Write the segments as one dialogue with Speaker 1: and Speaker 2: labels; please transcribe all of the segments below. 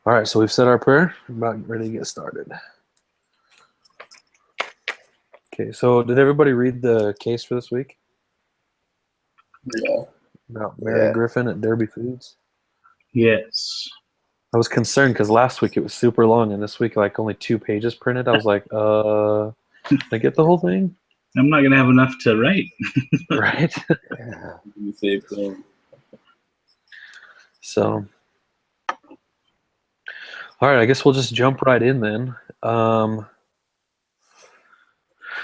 Speaker 1: All right, so we've said our prayer. We're about ready to get started. Okay, so did everybody read the case for this week
Speaker 2: Yeah.
Speaker 1: about Mary
Speaker 2: Yeah.
Speaker 1: Griffin at Derby Foods?
Speaker 3: Yes.
Speaker 1: I was concerned because last week it was super long, and this week like only 2 pages printed. I was like, did I get the whole thing?
Speaker 3: I'm not going to have enough to write.
Speaker 1: Right?
Speaker 2: Yeah. The same thing.
Speaker 1: So, all right, I guess we'll just jump right in then.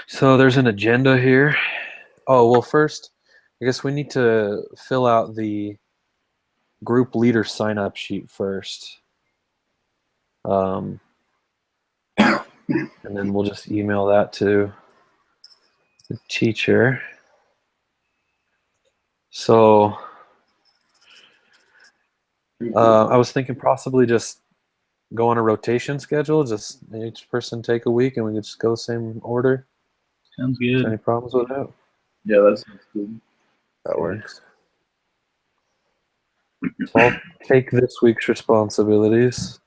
Speaker 1: So there's an agenda here. Oh, well, first, I guess we need to fill out the group leader sign-up sheet first. And then we'll just email that to the teacher. So I was thinking possibly just go on a rotation schedule, just each person take a week and we could just go the same order.
Speaker 3: Sounds
Speaker 1: Is there
Speaker 3: good.
Speaker 1: any problems with that?
Speaker 2: Yeah, that sounds good.
Speaker 4: That works.
Speaker 1: So I'll take this week's responsibilities.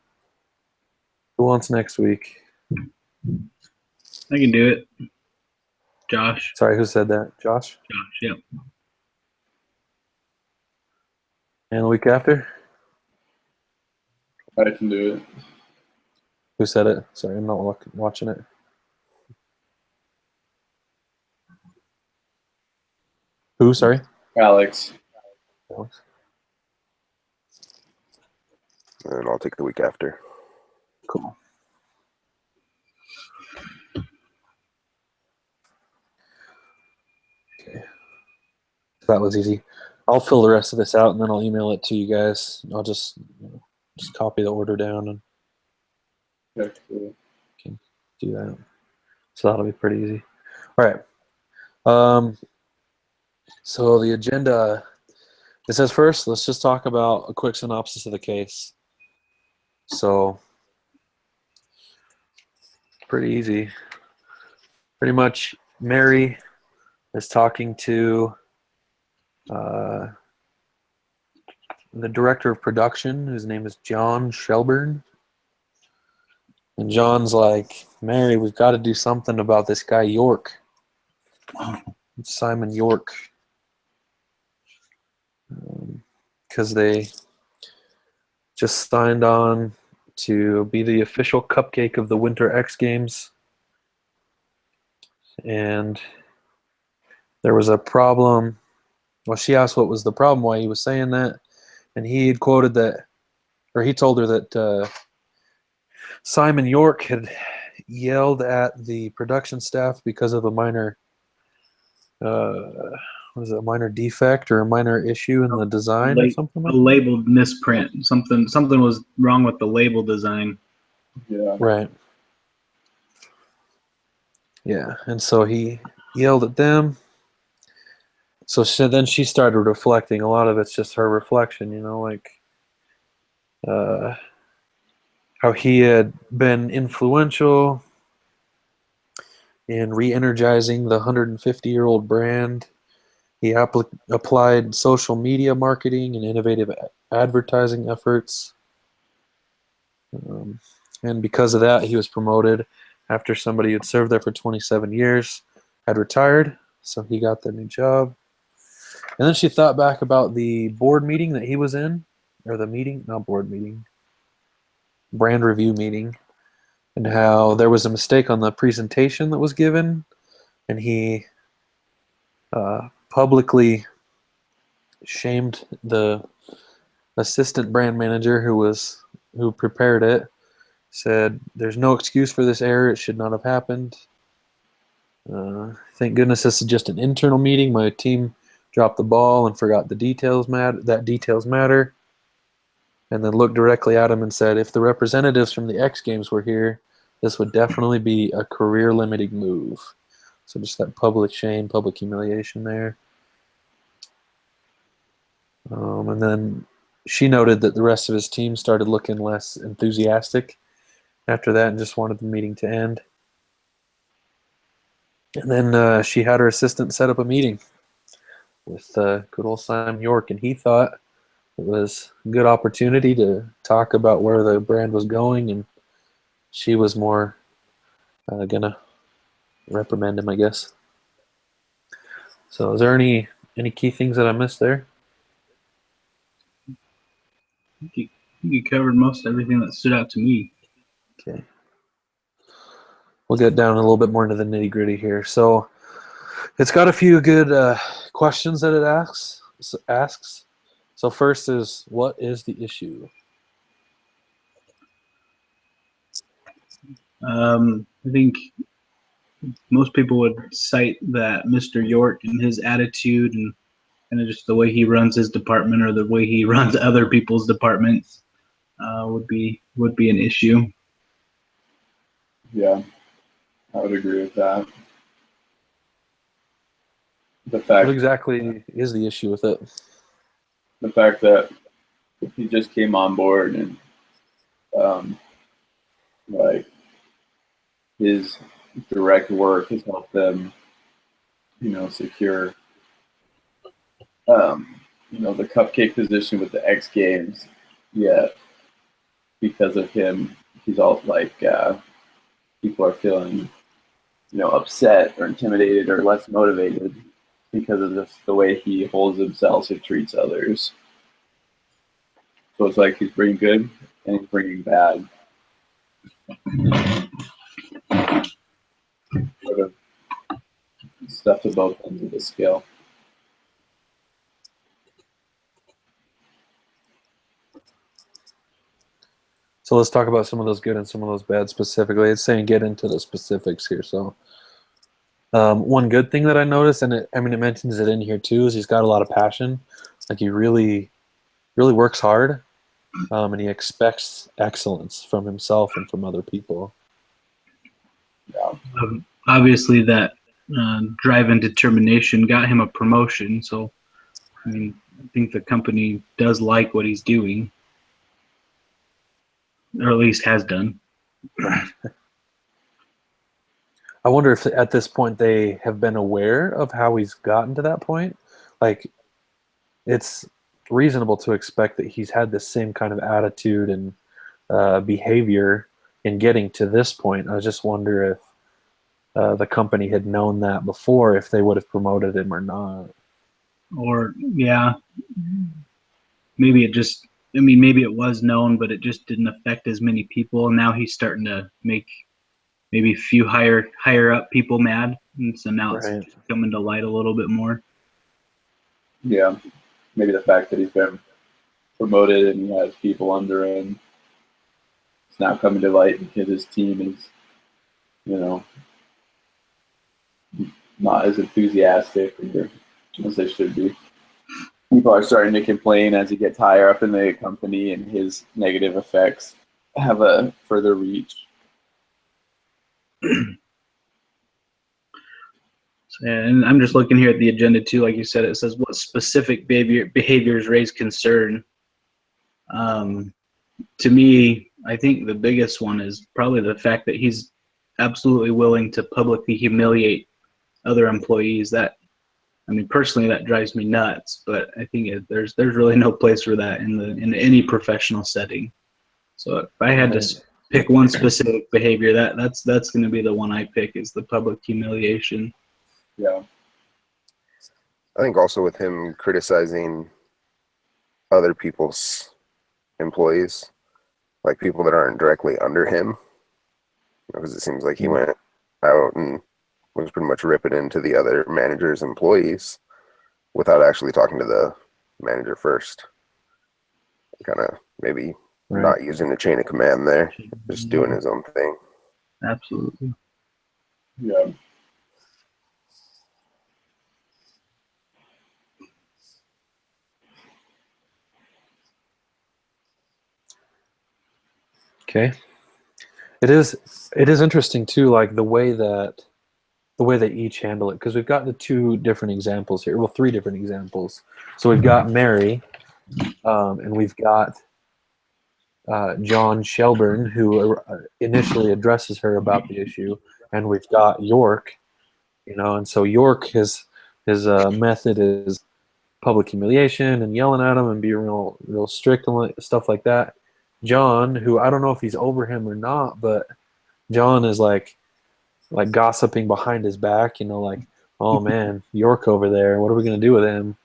Speaker 1: Who wants next week?
Speaker 3: I can do it. Josh.
Speaker 1: Sorry, who said that? Josh?
Speaker 3: Josh, yep.
Speaker 1: And the week after?
Speaker 2: I can do it.
Speaker 1: Who said it? Sorry, I'm not watching it. Who, sorry?
Speaker 2: Alex.
Speaker 1: Alex.
Speaker 4: And I'll take the week after.
Speaker 1: Cool. Okay. That was easy. I'll fill the rest of this out and then I'll email it to you guys. I'll just copy the order down and
Speaker 2: Yeah, cool.
Speaker 1: do that. So that'll be pretty easy. All right. So the agenda, it says first, let's just talk about a quick synopsis of the case. So pretty easy. Pretty much Mary is talking to the director of production, whose name is John Shelburne. And John's like, Mary, we've got to do something about this guy York. Simon York. Because they just signed on to be the official cupcake of the Winter X Games. And there was a problem. Well, she asked what was the problem, why he was saying that. And he had quoted that, or he told her that Simon York had yelled at the production staff because of a minor, was it a minor defect or a minor issue in the design or something like
Speaker 3: a label misprint. Something was wrong with the label design.
Speaker 2: Yeah.
Speaker 1: Right. Yeah, and so he yelled at them. So then she started reflecting. A lot of it's just her reflection, you know, like how he had been influential in re-energizing the 150-year-old brand. He applied social media marketing and innovative advertising efforts. And because of that, he was promoted after somebody who had served there for 27 years had retired. So he got the new job. And then she thought back about the board meeting that he was in, or the meeting, not board meeting, brand review meeting, and how there was a mistake on the presentation that was given, and he publicly shamed the assistant brand manager who prepared it, said there's no excuse for this error, it should not have happened. Thank goodness this is just an internal meeting. My team dropped the ball and forgot the details matter. And then looked directly at him and said, if the representatives from the X Games were here, this would definitely be a career-limiting move. So just that public shame, public humiliation there. And then she noted that the rest of his team started looking less enthusiastic after that and just wanted the meeting to end. And then she had her assistant set up a meeting with good old Simon York, and he thought it was a good opportunity to talk about where the brand was going, and she was more gonna reprimand him, I guess. So, is there any key things that I missed there?
Speaker 3: You covered most everything that stood out to me.
Speaker 1: Okay. We'll get down a little bit more into the nitty gritty here. So, it's got a few good questions that it asks. So, first is, what is the issue?
Speaker 3: I think most people would cite that Mr. York and his attitude and kind of just the way he runs his department or the way he runs other people's departments would be an issue.
Speaker 2: Yeah, I would agree with that. The
Speaker 1: What
Speaker 2: fact
Speaker 1: exactly is the issue with it?
Speaker 2: that he just came on board and like his direct work has helped them, secure the cupcake position with the X Games. Yet because of him, he's all like people are feeling upset or intimidated or less motivated because of the way he holds himself and treats others. So it's like he's bringing good and he's bringing bad. Sort of stuff to both ends of the scale.
Speaker 1: So let's talk about some of those good and some of those bad specifically. It's saying get into the specifics here. So one good thing that I noticed, and it mentions it in here too, is he's got a lot of passion. Like he really, really works hard, and he expects excellence from himself and from other people.
Speaker 2: Yeah.
Speaker 3: Obviously, that drive and determination got him a promotion. So, I think the company does like what he's doing, or at least has done.
Speaker 1: I wonder if at this point they have been aware of how he's gotten to that point. Like, it's reasonable to expect that he's had the same kind of attitude and behavior in getting to this point. I just wonder if the company had known that before, if they would have promoted him or not.
Speaker 3: Or, yeah, maybe it just, maybe it was known, but it just didn't affect as many people. And now he's starting to make maybe a few higher up people mad. And so now
Speaker 1: Right.
Speaker 3: it's coming to light a little bit more.
Speaker 2: Yeah. Maybe the fact that he's been promoted and he has people under him. It's now coming to light because his team is, not as enthusiastic as they should be. People are starting to complain as he gets higher up in the company, and his negative effects have a further reach.
Speaker 3: And I'm just looking here at the agenda too. Like you said, it says what specific behaviors raise concern. To me, I think the biggest one is probably the fact that he's absolutely willing to publicly humiliate other employees. That, personally, that drives me nuts. But I think there's really no place for that in any professional setting. So if I had to pick one specific behavior, that's going to be the one I pick, is the public humiliation.
Speaker 2: Yeah.
Speaker 4: I think also with him criticizing other people's employees, like people that aren't directly under him, because it seems like he went out and was pretty much ripping into the other manager's employees without actually talking to the manager first. Kind of maybe not using the chain of command there, just doing his own thing.
Speaker 3: Absolutely.
Speaker 2: Yeah.
Speaker 1: Okay. It is interesting too, like the way they each handle it, because we've got the two different examples here. Well, three different examples. So we've got Mary, and we've got John Shelburne, who initially addresses her about the issue, and we've got York, and so York, his method is public humiliation and yelling at him and be real strict and stuff like that. John, who I don't know if he's over him or not, but John is like gossiping behind his back, like, oh man, York over there, what are we gonna do with him?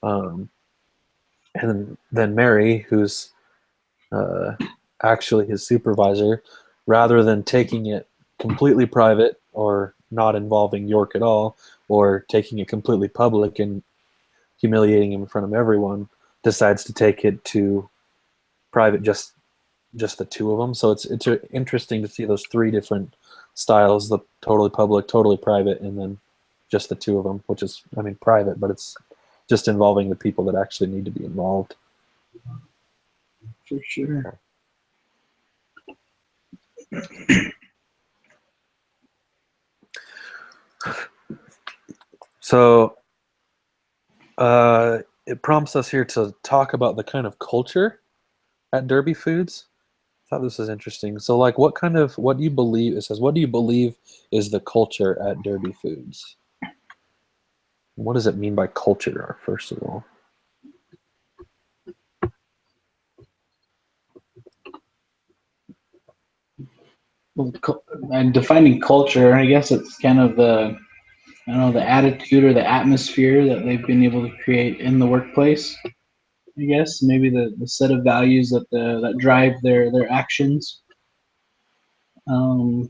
Speaker 1: And then Mary, who's actually his supervisor, rather than taking it completely private or not involving York at all, or taking it completely public and humiliating him in front of everyone, decides to take it to private, just the two of them. So it's interesting to see those three different styles: the totally public, totally private, and then just the two of them, which is, I mean, private, but it's just involving the people that actually need to be involved.
Speaker 3: For sure.
Speaker 1: So it prompts us here to talk about the kind of culture at Derby Foods. I thought this was interesting. So, like, what do you believe? It says, what do you believe is the culture at Derby Foods? What does it mean by culture, first of all?
Speaker 3: Well, and defining culture, I guess it's kind of the, I don't know, the attitude or the atmosphere that they've been able to create in the workplace. I guess maybe the set of values that drive their actions. So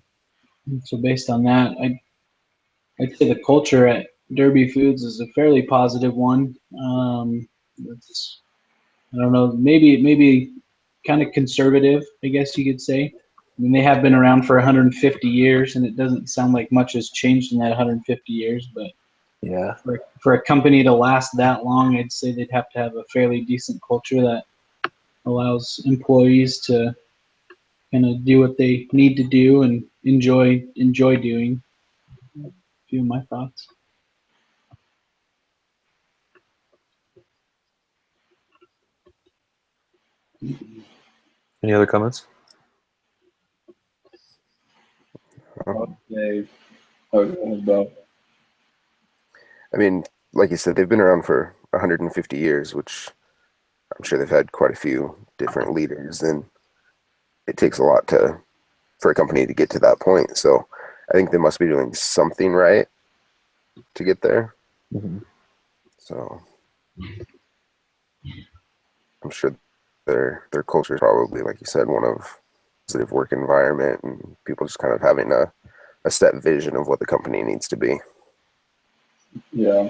Speaker 3: based on that, I'd say the culture at Derby Foods is a fairly positive one. It's, I don't know, maybe kind of conservative, I guess you could say. I mean, they have been around for 150 years, and it doesn't sound like much has changed in that 150 years. But
Speaker 1: Yeah.
Speaker 3: for a company to last that long, I'd say they'd have to have a fairly decent culture that allows employees to kind of do what they need to do and enjoy doing. A few of my thoughts.
Speaker 1: Any other comments?
Speaker 2: I would say, about
Speaker 4: I mean, like you said, they've been around for 150 years, which I'm sure they've had quite a few different leaders, and it takes a lot for a company to get to that point. So I think they must be doing something right to get there.
Speaker 1: Mm-hmm.
Speaker 4: So I'm sure their culture is probably, like you said, one of positive work environment and people just kind of having a set vision of what the company needs to be.
Speaker 2: Yeah.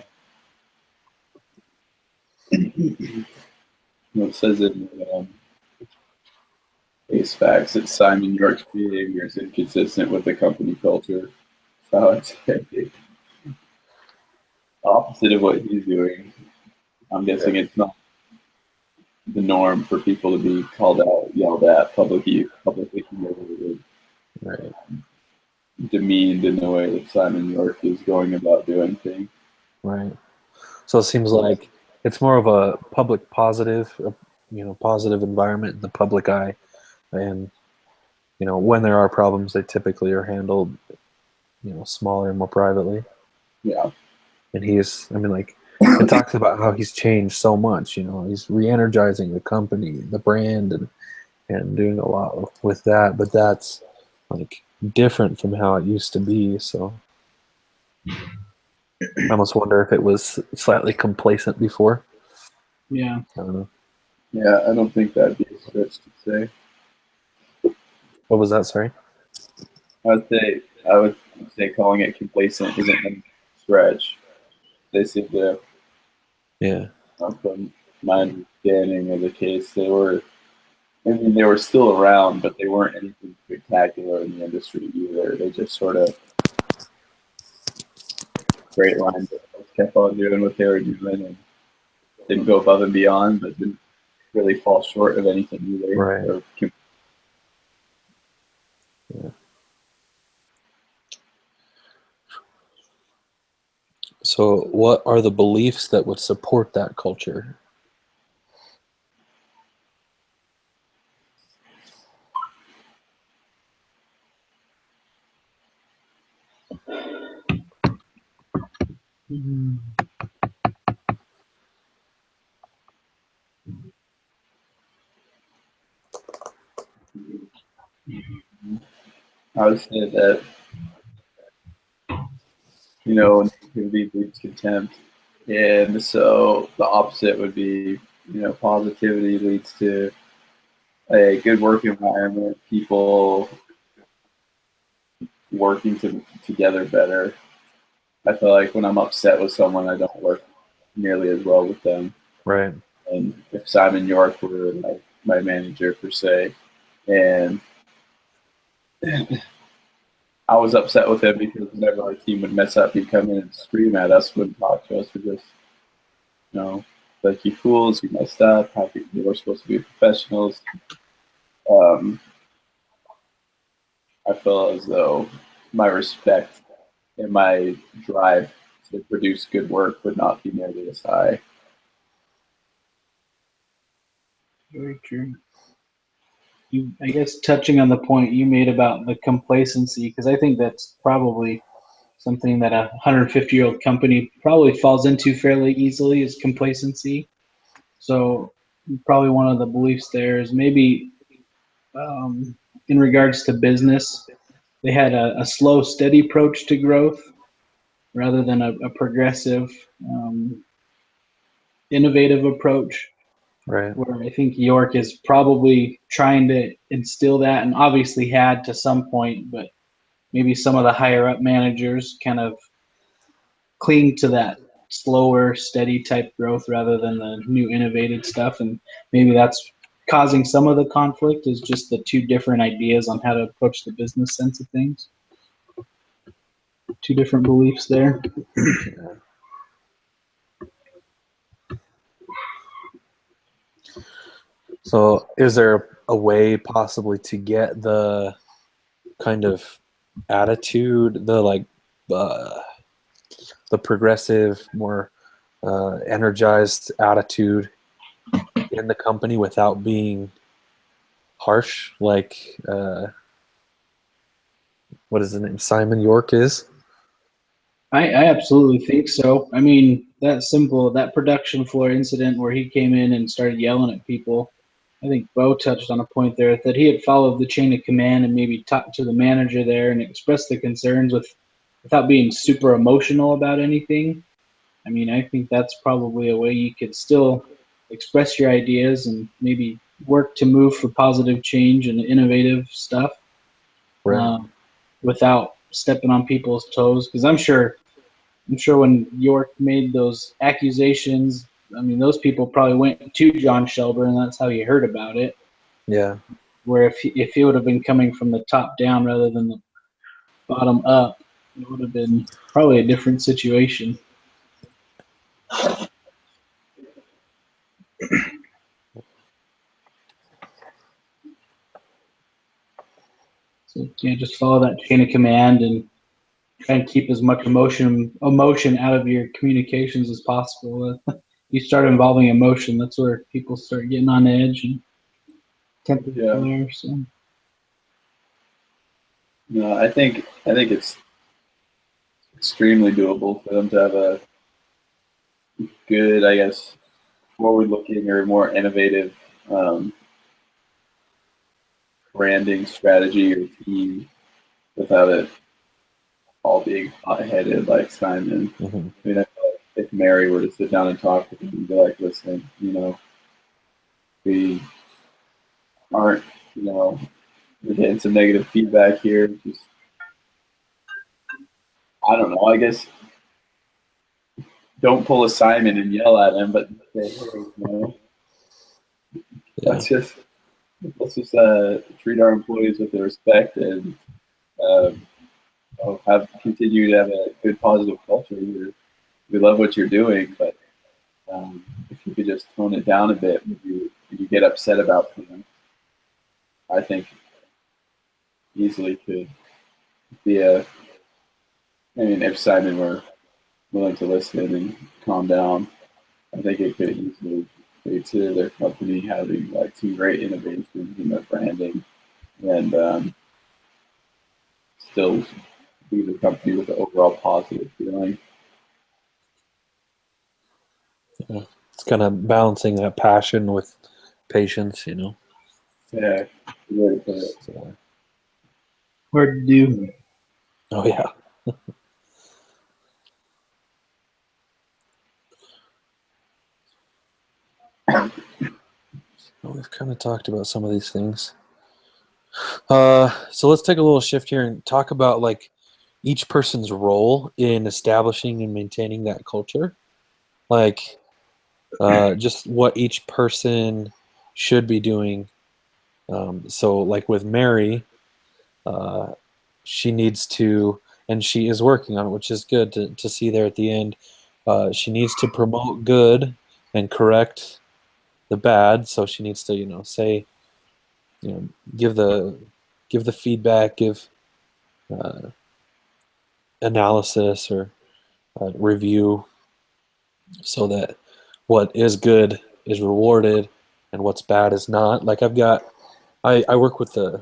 Speaker 2: It says in Ace Facts that Simon York's behavior is inconsistent with the company culture. So it's opposite of what he's doing. I'm guessing it's not the norm for people to be called out, yelled at, publicly humiliated,
Speaker 1: Right.
Speaker 2: demeaned in the way that Simon York is going about doing things.
Speaker 1: Right. So it seems like it's more of a public positive, positive environment in the public eye, and when there are problems, they typically are handled, smaller and more privately.
Speaker 2: Yeah.
Speaker 1: And it talks about how he's changed so much. He's re-energizing the company, the brand, and doing a lot with that. But that's like different from how it used to be. So I almost wonder if it was slightly complacent before.
Speaker 3: Yeah.
Speaker 1: I don't know.
Speaker 2: Yeah, I don't think that'd be a stretch to say.
Speaker 1: What was that? Sorry.
Speaker 2: I would say calling it complacent isn't a stretch. They seem to,
Speaker 1: Yeah.
Speaker 2: from my understanding of the case, they were still around, but they weren't anything spectacular in the industry either. They just sort of great lines, kept on doing what they were doing and didn't go above and beyond, but didn't really fall short of anything either.
Speaker 1: Right. Yeah. So, what are the beliefs that would support that culture?
Speaker 2: I would say that, negativity breeds contempt. And so the opposite would be, positivity leads to a good work environment, people working together better. I feel like when I'm upset with someone, I don't work nearly as well with them.
Speaker 1: Right.
Speaker 2: And if Simon York were like my manager per se, and I was upset with him because whenever our team would mess up, he'd come in and scream at us, wouldn't talk to us, or just, like, you fools, you messed up, we're supposed to be professionals. I feel as though my respect and my drive to produce good work would not be nearly as high.
Speaker 3: Very true. I guess touching on the point you made about the complacency, because I think that's probably something that a 150-year-old company probably falls into fairly easily is complacency. So probably one of the beliefs there is maybe in regards to business, they had a slow, steady approach to growth rather than a progressive, innovative approach.
Speaker 1: Right.
Speaker 3: Where I think York is probably trying to instill that, and obviously had to some point, but maybe some of the higher up managers kind of cling to that slower, steady type growth rather than the new innovative stuff. And maybe that's causing some of the conflict is just the two different ideas on how to approach the business sense of things. Two different beliefs there.
Speaker 1: Yeah. So is there a way possibly to get the kind of attitude, the progressive, more energized attitude in the company without being harsh, like what is his name, Simon York is?
Speaker 3: I absolutely think so. I mean, that production floor incident where he came in and started yelling at people, I think Bo touched on a point there that he had followed the chain of command and maybe talked to the manager there and expressed the concerns without being super emotional about anything. I mean, I think that's probably a way you could still express your ideas and maybe work to move for positive change and innovative stuff
Speaker 1: Right.
Speaker 3: without stepping on people's toes. Because I'm sure when York made those accusations, I mean, those people probably went to John Shelburne, and that's how he heard about it.
Speaker 1: Yeah.
Speaker 3: Where if he would have been coming from the top down rather than the bottom up, it would have been probably a different situation. So just follow that chain of command and try and keep as much emotion out of your communications as possible. You start involving emotion, that's where people start getting on edge and temper flare. So.
Speaker 2: No, I think it's extremely doable for them to have a good, I guess, forward-looking or more innovative branding strategy or team without it all being hot-headed like Simon.
Speaker 1: Mm-hmm.
Speaker 2: I mean, I feel like if Mary were to sit down and talk with him and be like, listen, we aren't, we're getting some negative feedback here. Just, I don't know, I guess don't pull a Simon and yell at him, but say, hey,
Speaker 1: Yeah.
Speaker 2: let's just treat our employees with respect and continue to have a good positive culture. We love what you're doing, but if you could just tone it down a bit when you get upset about things, I think easily could be if Simon were willing to listen and calm down, I think it could easily lead to their company having like some great innovations in their branding and still be the company with the overall positive feeling.
Speaker 1: Yeah. It's kind of balancing that passion with patience,
Speaker 2: Yeah. Good way to put it.
Speaker 1: So,
Speaker 3: Hard to do.
Speaker 1: oh yeah. Well, we've kind of talked about some of these things. So let's take a little shift here and talk about like each person's role in establishing and maintaining that culture. Like just what each person should be doing. So like with Mary, uh, she needs to, and she is working on it, which is good to see there at the end. She needs to promote good and correct the bad. So she needs to, say, you know, give the feedback, give uh, analysis or review, so that what is good is rewarded and what's bad is not. Like I work with the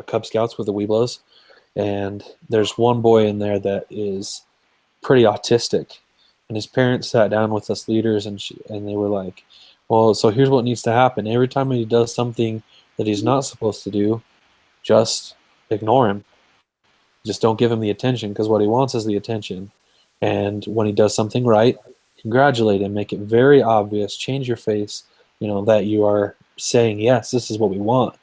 Speaker 1: Cub Scouts with the Weeblos, and there's one boy in there that is pretty autistic, and his parents sat down with us leaders, and they were like, well, so here's what needs to happen. Every time he does something that he's not supposed to do, just ignore him. Just don't give him the attention, because what he wants is the attention. And when he does something right, congratulate him, make it very obvious, change your face, that you are saying, yes, this is what we want.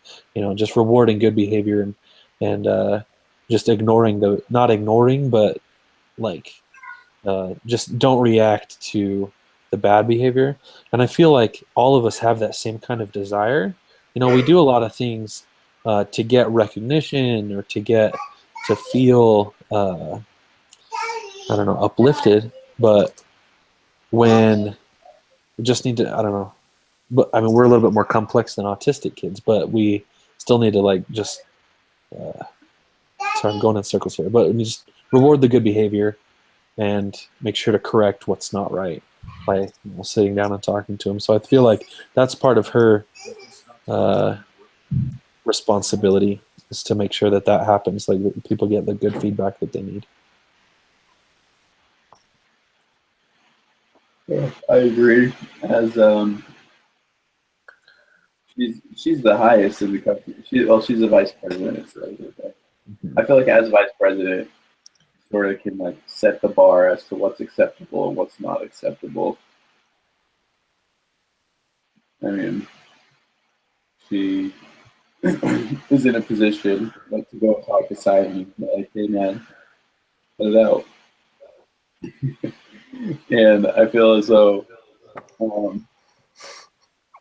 Speaker 1: Just rewarding good behavior, and just not ignoring, but like just don't react to the bad behavior. And I feel like all of us have that same kind of desire. We do a lot of things to get recognition or to feel, I don't know, uplifted. But when we just need to, I don't know. But I mean, we're a little bit more complex than autistic kids, but we still need to like just. Sorry, I'm going in circles here, but we just reward the good behavior and make sure to correct what's not right by sitting down and talking to him. So I feel like that's part of her responsibility, is to make sure that happens. Like people get the good feedback that they need.
Speaker 2: Yeah, I agree. As she's the highest in the company. She's the vice president. So I feel like as vice president, sort of can like set the bar as to what's acceptable and what's not acceptable. I mean, she is in a position like to go talk to Simon, like, hey man, let it out. And I feel as though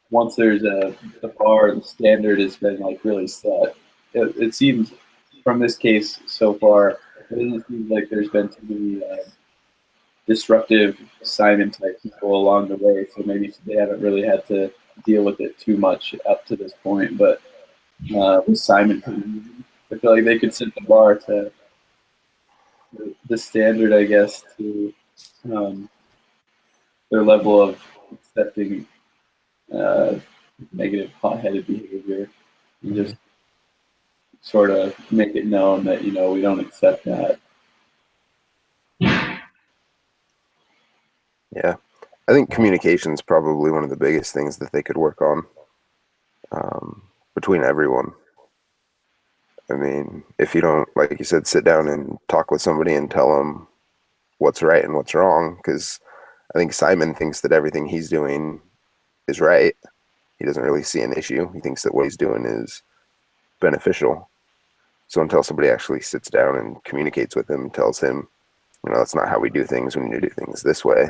Speaker 2: once there's the bar, the standard has been like really set. It seems from this case so far, it doesn't seem like there's been too many disruptive Simon type people along the way. So maybe they haven't really had to deal with it too much up to this point. But with Simon, I feel like they could set the bar to the standard, I guess, to their level of accepting negative, hot-headed behavior, and just sort of make it known that we don't accept that.
Speaker 4: Yeah, I think communication is probably one of the biggest things that they could work on between everyone. I mean, if you don't, like you said, sit down and talk with somebody and tell them what's right and what's wrong, because I think Simon thinks that everything he's doing is right. He doesn't really see an issue. He thinks that what he's doing is beneficial. So until somebody actually sits down and communicates with him, tells him, that's not how we do things. We need to do things this way.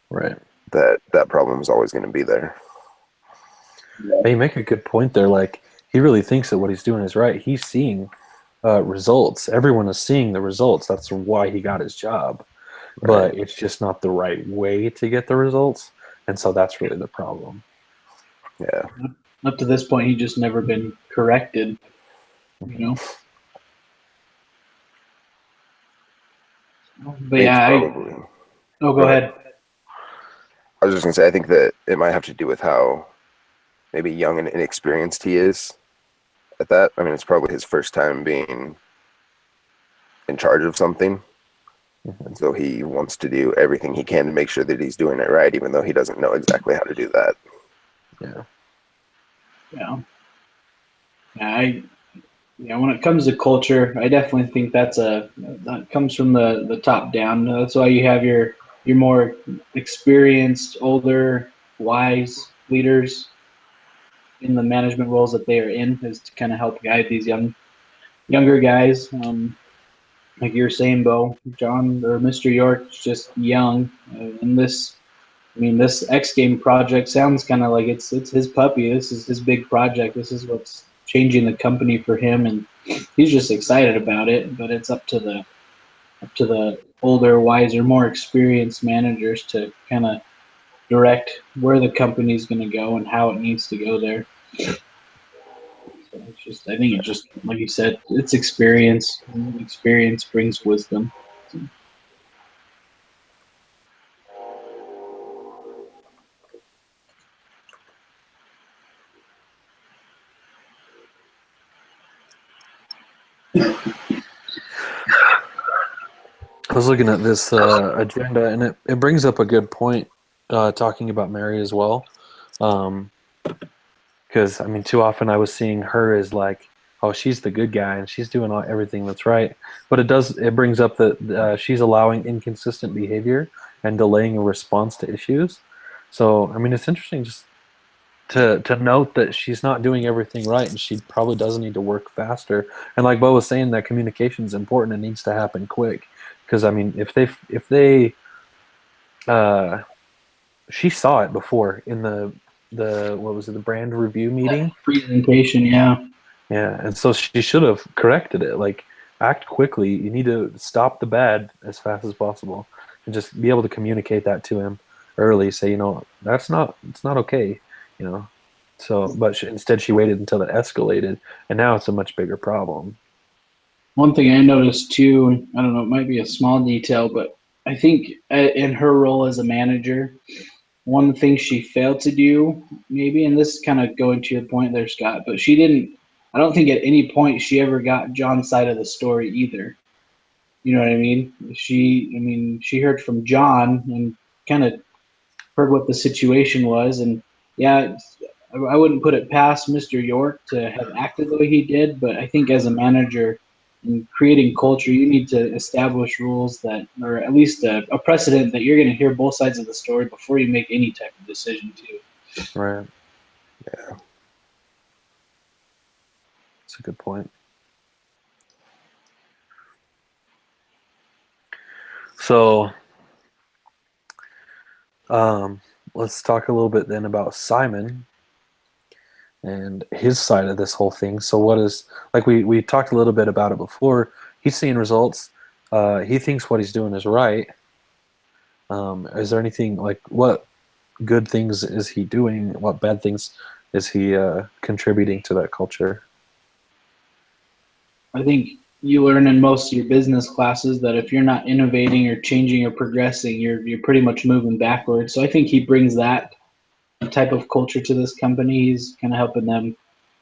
Speaker 1: Right.
Speaker 4: That problem is always going to be there.
Speaker 2: Yeah.
Speaker 1: Hey, you make a good point there. Like, he really thinks that what he's doing is right. He's seeing results. Everyone is seeing the results. That's why he got his job.
Speaker 4: Right.
Speaker 1: But it's just not the right way to get the results. And so that's really the problem.
Speaker 4: Yeah.
Speaker 3: Up to this point, he's just never been corrected. But yeah, go ahead.
Speaker 4: I was just gonna say, I think that it might have to do with how maybe young and inexperienced he is at that. I mean, it's probably his first time being in charge of something. And so he wants to do everything he can to make sure that he's doing it right, even though he doesn't know exactly how to do that.
Speaker 1: Yeah.
Speaker 3: Yeah. When it comes to culture, I definitely think that comes from the top down. That's why you have your more experienced, older, wise leaders in the management roles that they are in, is to kind of help guide these younger guys. Like you're saying, Bo, John or Mr. York's just young, and this X game project sounds kind of like it's his puppy. This is his big project. This is what's changing the company for him, and he's just excited about it. But it's up to the older, wiser, more experienced managers to kind of direct where the company's going to go and how it needs to go there. So I think it just, like you said, it's experience. Experience brings wisdom. So.
Speaker 1: I was looking at this agenda, and it brings up a good point, talking about Mary as well. Because, I mean, too often I was seeing her as like, oh, she's the good guy, and she's doing everything that's right. But it brings up that she's allowing inconsistent behavior and delaying a response to issues. So, I mean, it's interesting just to note that she's not doing everything right, and she probably does need to work faster. And like Bo was saying, that communication is important and needs to happen quick. Because I mean, if they she saw it before in the what was it, the brand review meeting.
Speaker 3: Presentation, yeah.
Speaker 1: Yeah, and so she should have corrected it. Like, act quickly. You need to stop the bad as fast as possible, and just be able to communicate that to him early. Say, it's not okay. You know. So, but instead she waited until it escalated, and now it's a much bigger problem.
Speaker 3: One thing I noticed too, I don't know, it might be a small detail, but I think in her role as a manager, one thing she failed to do, maybe, and this is kind of going to your point there, Scott, but I don't think at any point she ever got John's side of the story either. You know what I mean? She heard from John and kind of heard what the situation was. And yeah, I wouldn't put it past Mr. York to have acted the way he did, but I think as a manager in creating culture, you need to establish rules that, or at least a precedent that you're going to hear both sides of the story before you make any type of decision too.
Speaker 1: Right.
Speaker 4: Yeah.
Speaker 1: That's a good point. So, let's talk a little bit then about Simon and his side of this whole thing. So, what is, like we talked a little bit about it before. He's seeing results. He thinks what he's doing is right. Is there anything, like, what good things is he doing? What bad things is he contributing to that culture?
Speaker 3: I think you learn in most of your business classes that if you're not innovating or changing or progressing, you're pretty much moving backwards. So I think he brings that type of culture to this company. He's kind of helping them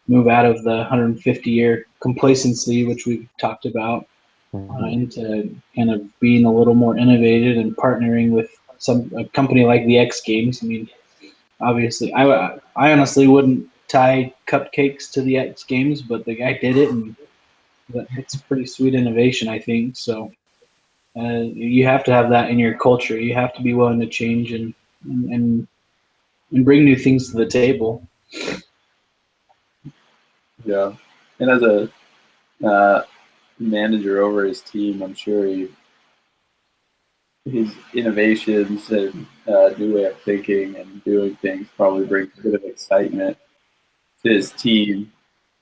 Speaker 3: move out of the 150-year complacency, which we've talked about, into kind of being a little more innovative and partnering with a company like the X Games. I mean, obviously, I honestly wouldn't tie cupcakes to the X Games, but the guy did it, and it's a pretty sweet innovation, I think. So you have to have that in your culture. You have to be willing to change and bring new things to the table.
Speaker 2: Yeah, and as a manager over his team, I'm sure his innovations and new way of thinking and doing things probably brings a bit of excitement to his team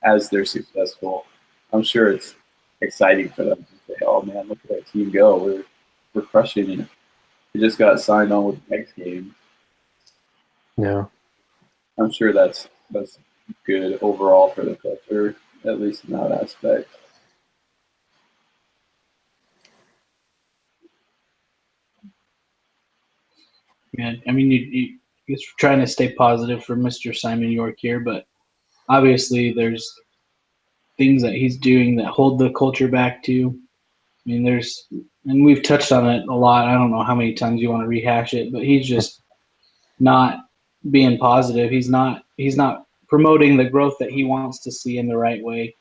Speaker 2: as they're successful. I'm sure it's exciting for them to say, "Oh man, look at that team go! We're crushing it. We just got signed on with the X Games."
Speaker 1: Yeah,
Speaker 2: I'm sure that's good overall for the culture, at least in that aspect.
Speaker 3: Yeah, I mean, you're trying to stay positive for Mr. Simon York here, but obviously there's things that he's doing that hold the culture back too. I mean, and we've touched on it a lot. I don't know how many times you want to rehash it, but he's just not being positive. He's not promoting the growth that he wants to see in the right way.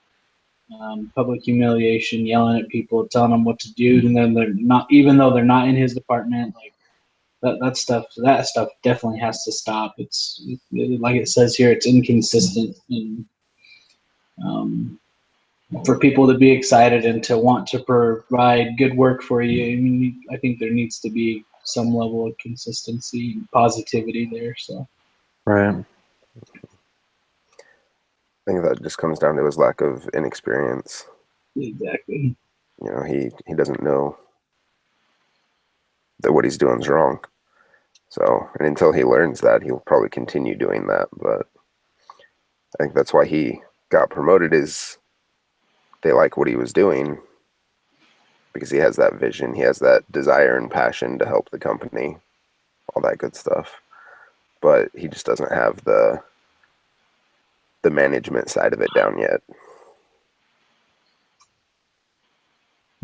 Speaker 3: Public humiliation, yelling at people, telling them what to do, and then they're not, even though they're not in his department, like that stuff definitely has to stop. It's like it says here, it's inconsistent, and for people to be excited and to want to provide good work for you, I mean, I think there needs to be some level of consistency and positivity there. So,
Speaker 1: Right.
Speaker 4: I think that just comes down to his lack of inexperience.
Speaker 3: exactly.
Speaker 4: You know, he doesn't know that what he's doing is wrong. So, and until he learns that, he'll probably continue doing that. But I think that's why he got promoted, is they like what he was doing because he has that vision, he has that desire and passion to help the company, all that good stuff. But he just doesn't have the management side of it down yet.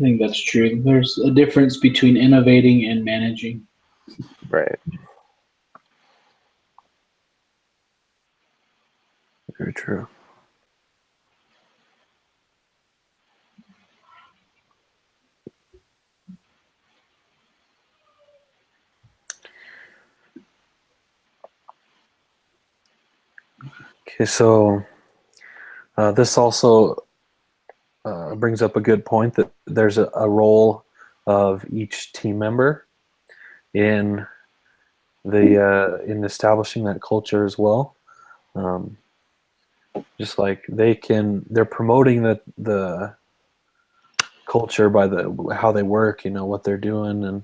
Speaker 3: I think that's true. There's a difference between innovating and managing.
Speaker 4: Right.
Speaker 1: Very true. Okay, so this also brings up a good point that there's a role of each team member in in establishing that culture as well. Just like they're promoting the culture by how they work, what they're doing, and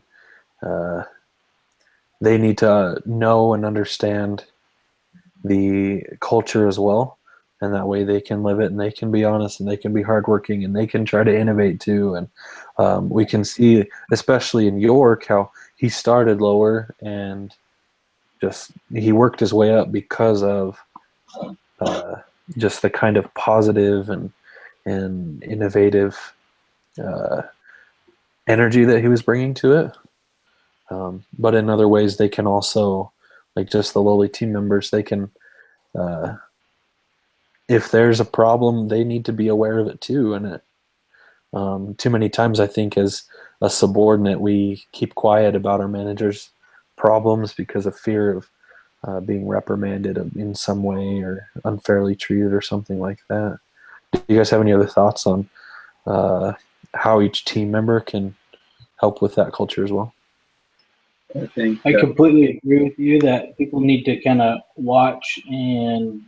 Speaker 1: they need to know and understand the culture as well, and that way they can live it, and they can be honest, and they can be hardworking, and they can try to innovate too. And we can see, especially in York, how he started lower and just he worked his way up because of just the kind of positive and innovative energy that he was bringing to it. But in other ways, they can also, like just the lowly team members, they can, if there's a problem, they need to be aware of it too. And too many times, I think, as a subordinate, we keep quiet about our manager's problems because of fear of being reprimanded in some way or unfairly treated or something like that. Do you guys have any other thoughts on how each team member can help with that culture as well?
Speaker 2: I think
Speaker 3: I completely agree with you that people need to kind of watch and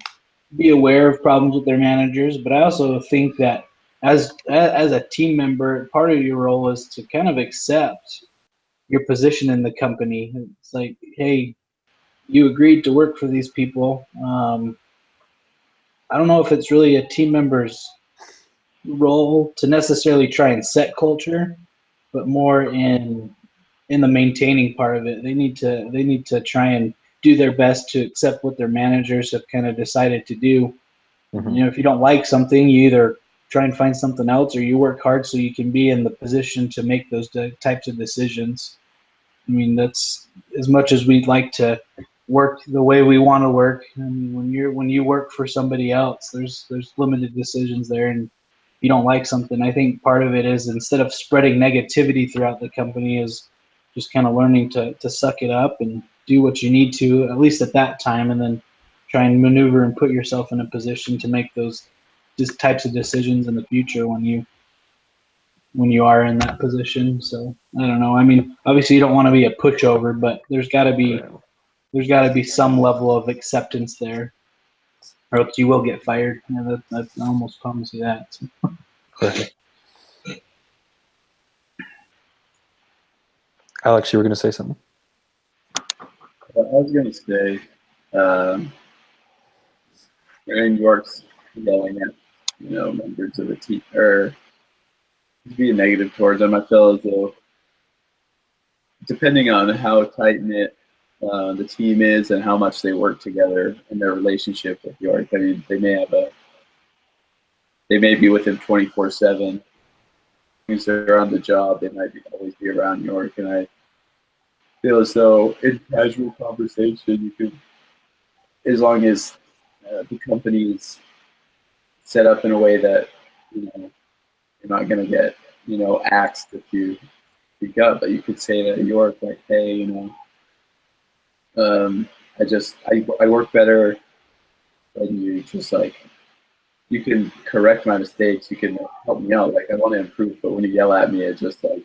Speaker 3: be aware of problems with their managers. But I also think that as a team member, part of your role is to kind of accept your position in the company. It's like, hey, you agreed to work for these people. I don't know if it's really a team member's role to necessarily try and set culture, but more in the maintaining part of it. They need to try and do their best to accept what their managers have kind of decided to do.
Speaker 1: Mm-hmm.
Speaker 3: If you don't like something, you either try and find something else, or you work hard so you can be in the position to make those types of decisions. I mean, that's as much as we'd like to work the way we want to work. I mean, when you work for somebody else, there's limited decisions there, and if you don't like something, I think part of it is, instead of spreading negativity throughout the company, is just kind of learning to suck it up and do what you need to, at least at that time, and then try and maneuver and put yourself in a position to make those just types of decisions in the future when you are in that position. So I don't know. I mean, obviously you don't want to be a pushover, but there's got to be some level of acceptance there, or else you will get fired. Yeah, that I almost promise you that. So.
Speaker 1: Right. Alex, you were going to say something?
Speaker 2: I was going to say, in York's yelling at, members of the team, or being negative towards them. I feel as though, depending on how tight knit the team is and how much they work together in their relationship with York, I mean, they may be with him 24/7. Once they're on the job, they might always be around York, and I feel as though in casual conversation, you could, as long as the company's set up in a way that, you're not going to get, axed if you speak up, but you could say that at York, like, hey, I work better when you just like, you can correct my mistakes, you can help me out. Like, I want to improve, but when you yell at me, it just like,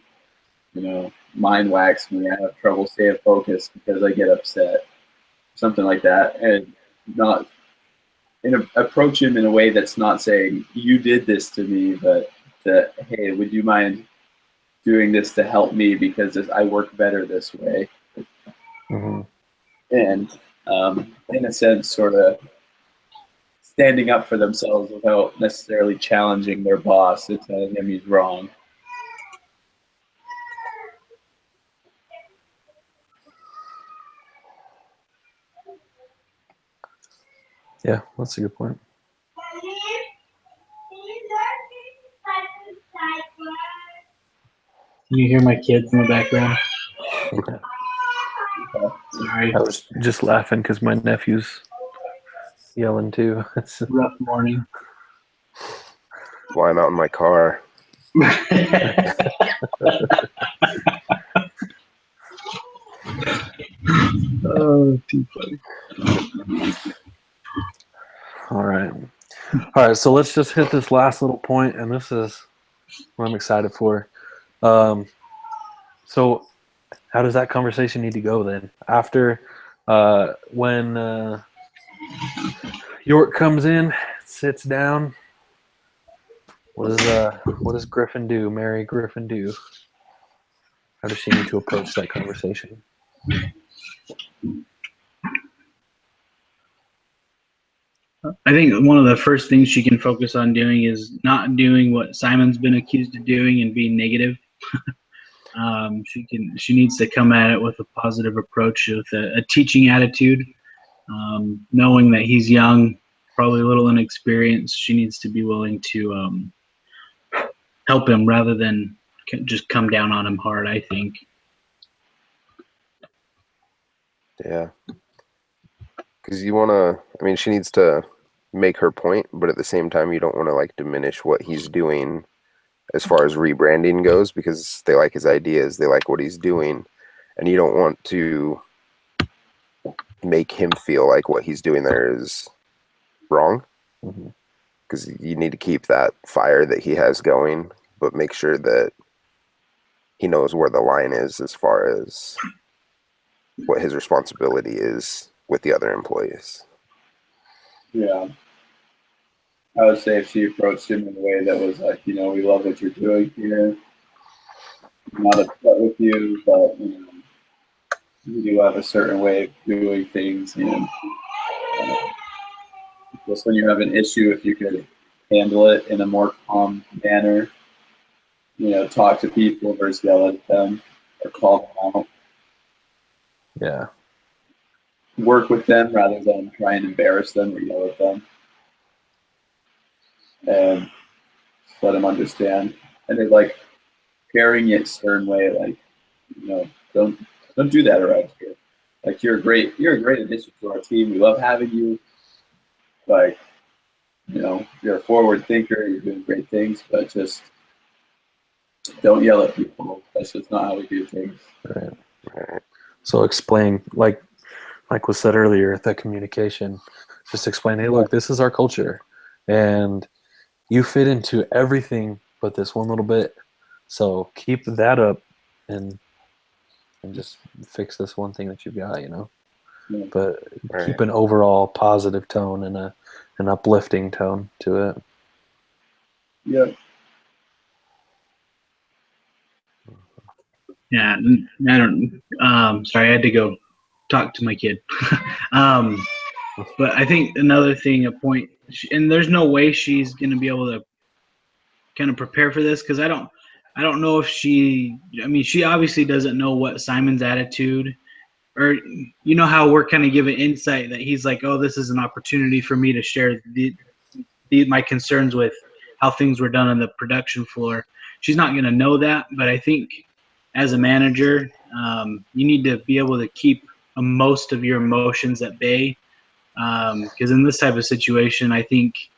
Speaker 2: mind whacks me. I have trouble staying focused because I get upset, something like that, and not approach him in a way that's not saying you did this to me, but that, hey, would you mind doing this to help me because I work better this way.
Speaker 1: Mm-hmm.
Speaker 2: And in a sense, sort of standing up for themselves without necessarily challenging their boss and telling him he's wrong.
Speaker 1: Yeah, that's a good point.
Speaker 3: Can you hear my kids in the background? Sorry.
Speaker 1: I was just laughing because my nephew's yelling too. It's
Speaker 3: Rough morning.
Speaker 4: Why I'm out in my car.
Speaker 3: Oh, too funny.
Speaker 1: all right. All right, so let's just hit this last little point, and this is what I'm excited for. So how does that conversation need to go then? After when York comes in, sits down, what does Griffin do? Mary Griffin do? How does she need to approach that conversation?
Speaker 3: I think one of the first things she can focus on doing is not doing what Simon's been accused of doing and being negative. She needs to come at it with a positive approach, with a teaching attitude, knowing that he's young, probably a little inexperienced. She needs to be willing to help him rather than just come down on him hard, I think.
Speaker 4: Yeah. Because she needs to make her point, but at the same time, you don't want to like diminish what he's doing as far as rebranding goes, because they like his ideas, they like what he's doing, and you don't want to make him feel like what he's doing there is wrong, because you need to keep that fire that he has going, but make sure that he knows where the line is as far as what his responsibility is with the other employees.
Speaker 2: Yeah. I would say if she approached him in a way that was like, we love what you're doing here. I'm not upset with you, but you do have a certain way of doing things, and just when you have an issue, if you could handle it in a more calm manner, talk to people versus yell at them or call them out.
Speaker 1: Yeah.
Speaker 2: Work with them rather than try and embarrass them or yell at them. And let them understand. And they're like carrying it a certain way, like, don't do that around here. Like, you're a great addition to our team. We love having you. Like, you're a forward thinker, you're doing great things, but just don't yell at people. That's just not how we do things.
Speaker 1: Right. So explain, like was said earlier, the communication. Just explain, hey, look, this is our culture, and you fit into everything but this one little bit. So keep that up, and just fix this one thing that you've got, Yeah. But keep an overall positive tone and an uplifting tone to it.
Speaker 2: Yeah.
Speaker 3: Yeah, I don't. Sorry, I had to go talk to my kid. But I think another thing, a point, and there's no way she's going to be able to kind of prepare for this, because I don't know if she. I mean, she obviously doesn't know what Simon's attitude, or how we're kind of given insight that he's like, oh, this is an opportunity for me to share my concerns with how things were done on the production floor. She's not going to know that, but I think as a manager, you need to be able to keep most of your emotions at bay Because in this type of situation, I think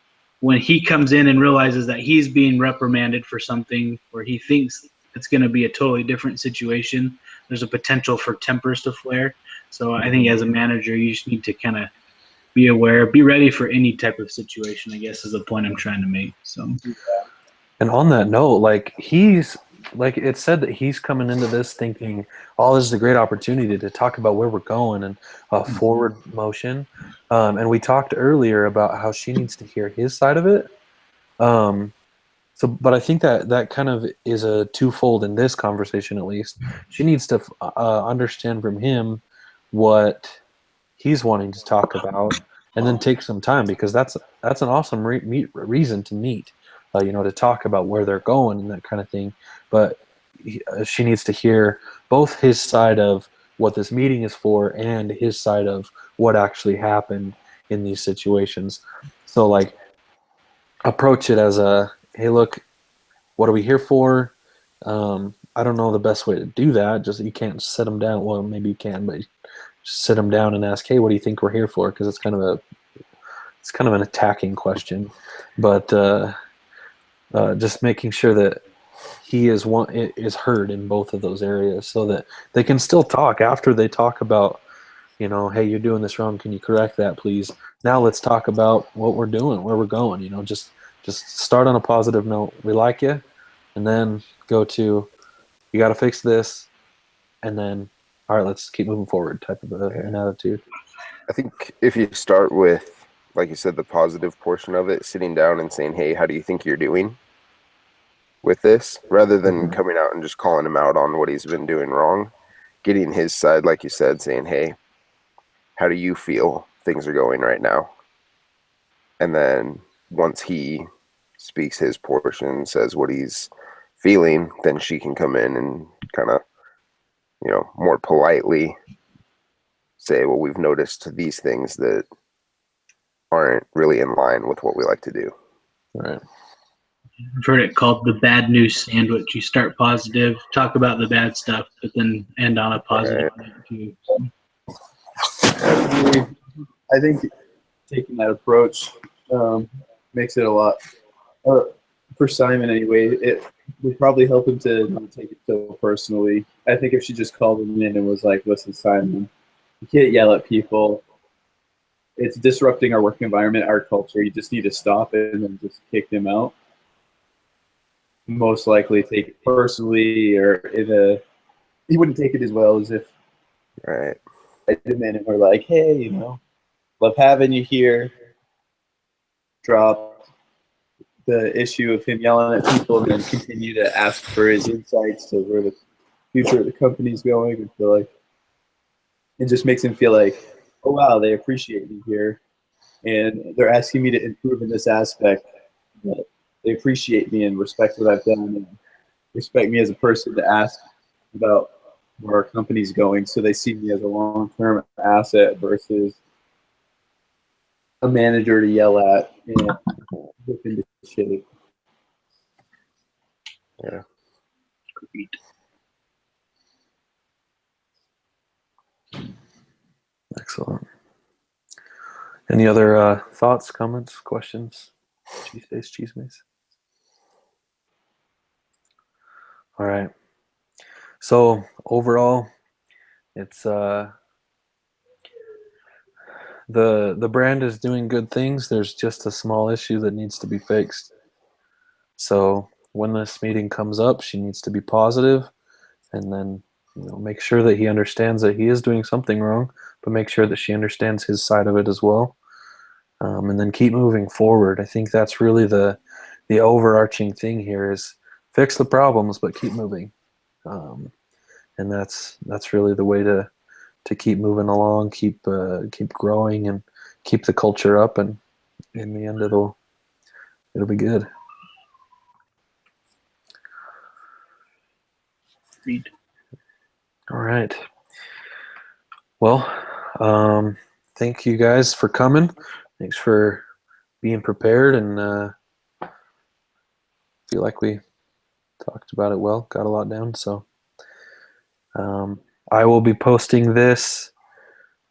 Speaker 3: when he comes in and realizes that he's being reprimanded for something where he thinks it's going to be a totally different situation, there's a potential for tempers to flare. So I think as a manager, you just need to kind of be aware, be ready for any type of situation, I guess is the point I'm trying to make. So,
Speaker 1: And on that note, like it said that he's coming into this thinking, oh, this is a great opportunity to talk about where we're going and forward motion. And we talked earlier about how she needs to hear his side of it. But I think that kind of is a twofold in this conversation, at least. She needs to understand from him what he's wanting to talk about, and then take some time, because that's an awesome reason to meet, to talk about where they're going and that kind of thing. But she needs to hear both his side of what this meeting is for and his side of what actually happened in these situations. So like, approach it as a, hey, look, what are we here for? I don't know the best way to do that. Just, you can't sit them down. Well, maybe you can, but just sit them down and ask, hey, what do you think we're here for? Because it's kind of an attacking question. But just making sure that he is heard in both of those areas, so that they can still talk after they talk about, hey, you're doing this wrong. Can you correct that, please? Now let's talk about what we're doing, where we're going. Just start on a positive note. We like you, and then go to, you got to fix this, and then, all right, let's keep moving forward, type of an attitude.
Speaker 4: I think if you start with, like you said, the positive portion of it, sitting down and saying, hey, how do you think you're doing with this, rather than coming out and just calling him out on what he's been doing wrong, getting his side, like you said, saying, hey, how do you feel things are going right now? And then once he speaks his portion, says what he's feeling, then she can come in and kind of, more politely say, well, we've noticed these things that aren't really in line with what we like to do.
Speaker 1: Right.
Speaker 3: I've heard it called the bad news sandwich. You start positive, talk about the bad stuff, but then end on a positive note too.
Speaker 2: I think taking that approach makes it a lot, for Simon anyway, it would probably help him to not take it so personally. I think if she just called him in and was like, listen, Simon, you can't yell at people. It's disrupting our work environment, our culture. You just need to stop it and then just kick him out. Most likely take it personally, or he wouldn't take it as well as if
Speaker 4: Right.
Speaker 2: I did in and we're like, hey, love having you here. Drop the issue of him yelling at people and then continue to ask for his insights to where the future of the company's going, and feel like it just makes him feel like, oh wow, they appreciate me here and they're asking me to improve in this aspect. But they appreciate me and respect what I've done and respect me as a person to ask about where our company's going, so they see me as a long-term asset versus a manager to yell at and whip into shape.
Speaker 4: Yeah.
Speaker 3: Agreed.
Speaker 1: Excellent. Any other thoughts, comments, questions? Cheese mace. All right. So overall, it's the brand is doing good things. There's just a small issue that needs to be fixed. So when this meeting comes up, she needs to be positive, and then make sure that he understands that he is doing something wrong, but make sure that she understands his side of it as well, and then keep moving forward. I think that's really the overarching thing here is fix the problems, but keep moving, and that's really the way to keep moving along, keep growing, and keep the culture up, and in the end it'll be good.
Speaker 3: Agreed.
Speaker 1: All right. Well, thank you guys for coming. Thanks for being prepared, and feel like we talked about it well, got a lot down. So I will be posting this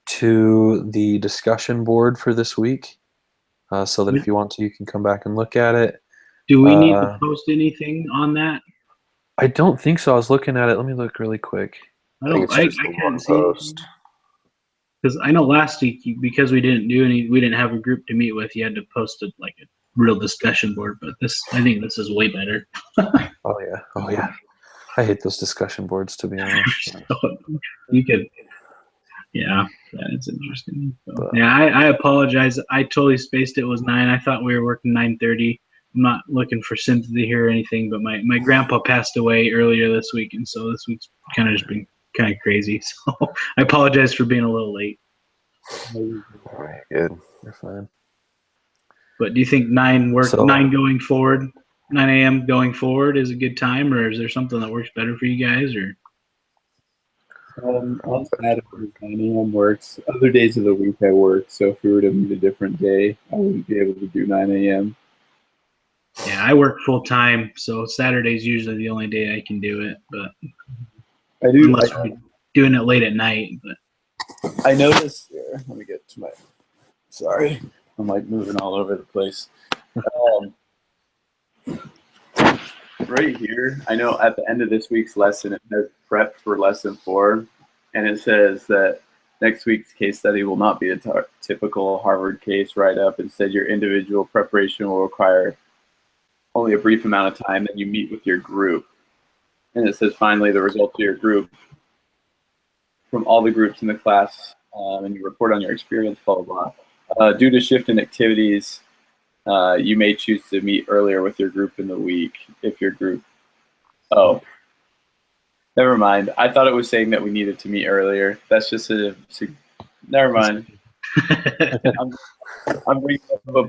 Speaker 1: to the discussion board for this week, so that if you want to, you can come back and look at it.
Speaker 3: Do we need to post anything on that?
Speaker 1: I don't think so. I was looking at it. Let me look really quick.
Speaker 4: I think it's just the
Speaker 3: couldn't
Speaker 4: one
Speaker 3: see
Speaker 4: post.
Speaker 3: because I know last week because we didn't have a group to meet with. You had to post it like a real discussion board, but I think this is way better.
Speaker 1: Oh yeah. I hate those discussion boards, to be honest.
Speaker 3: So you could, yeah, that is interesting. So,
Speaker 1: But-
Speaker 3: yeah, I apologize. I totally spaced it. It was 9. I thought we were working 9:30. I'm not looking for sympathy here or anything, but my grandpa passed away earlier this week, and so this week's kind of just been kind of crazy. So I apologize for being a little late.
Speaker 4: All right, good.
Speaker 1: You're fine.
Speaker 3: But do you think 9
Speaker 1: So-
Speaker 3: 9 going forward, 9 a.m. going forward is a good time, or is there something that works better for you guys? Or
Speaker 2: On Saturdays, 9 a.m. works. Other days of the week I work, so if we were to meet a different day, I wouldn't be able to do 9 a.m.
Speaker 3: yeah, I work full time, so Saturday's usually the only day I can do it. But
Speaker 2: I do.
Speaker 3: unless we're doing it late at night, but
Speaker 2: I noticed here. Let me get to my. Sorry, I'm like moving all over the place. Right here, I know at the end of this week's lesson, it says prep for lesson 4, and it says that next week's case study will not be a typical Harvard case write-up. Instead, your individual preparation will require only a brief amount of time, then you meet with your group. And it says, finally, the results of your group from all the groups in the class, and you report on your experience, blah, blah, blah. Due to shift in activities, you may choose to meet earlier with your group in the week if your group. Oh, never mind. I thought it was saying that we needed to meet earlier. That's just never mind. I'm bringing up a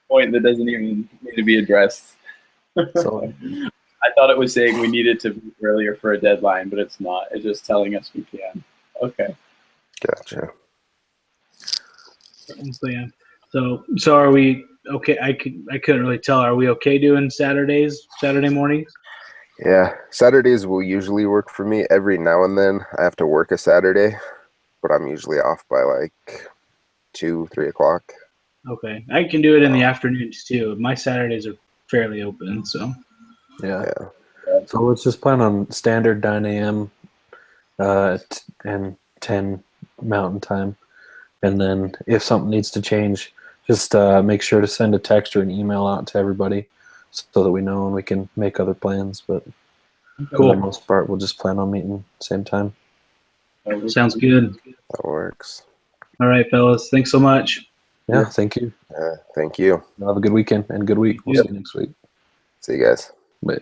Speaker 2: point that doesn't even need to be addressed.
Speaker 1: So-
Speaker 2: I thought it was saying we needed to meet earlier for a deadline, but it's not. It's just telling us we can. Okay.
Speaker 4: Gotcha.
Speaker 3: so yeah. So are we okay? I couldn't really tell. Are we okay doing Saturday mornings?
Speaker 4: Yeah, Saturdays will usually work for me. Every now and then I have to work a Saturday, but I'm usually off by like 2, 3 o'clock.
Speaker 3: Okay, I can do it in the afternoons too. My Saturdays are fairly open, so
Speaker 1: Yeah.
Speaker 4: Yeah.
Speaker 1: So let's just plan on standard 9 a.m. And 10 Mountain Time. And then if something needs to change, just make sure to send a text or an email out to everybody so that we know and we can make other plans. But for the most part, we'll just plan on meeting same time.
Speaker 3: sounds good.
Speaker 4: That works.
Speaker 3: All right, fellas, thanks so much.
Speaker 1: Yeah, thank you.
Speaker 4: Thank you.
Speaker 1: Have a good weekend and good week. We'll
Speaker 3: Yep.
Speaker 1: see you next week.
Speaker 4: See you guys.
Speaker 1: Bye.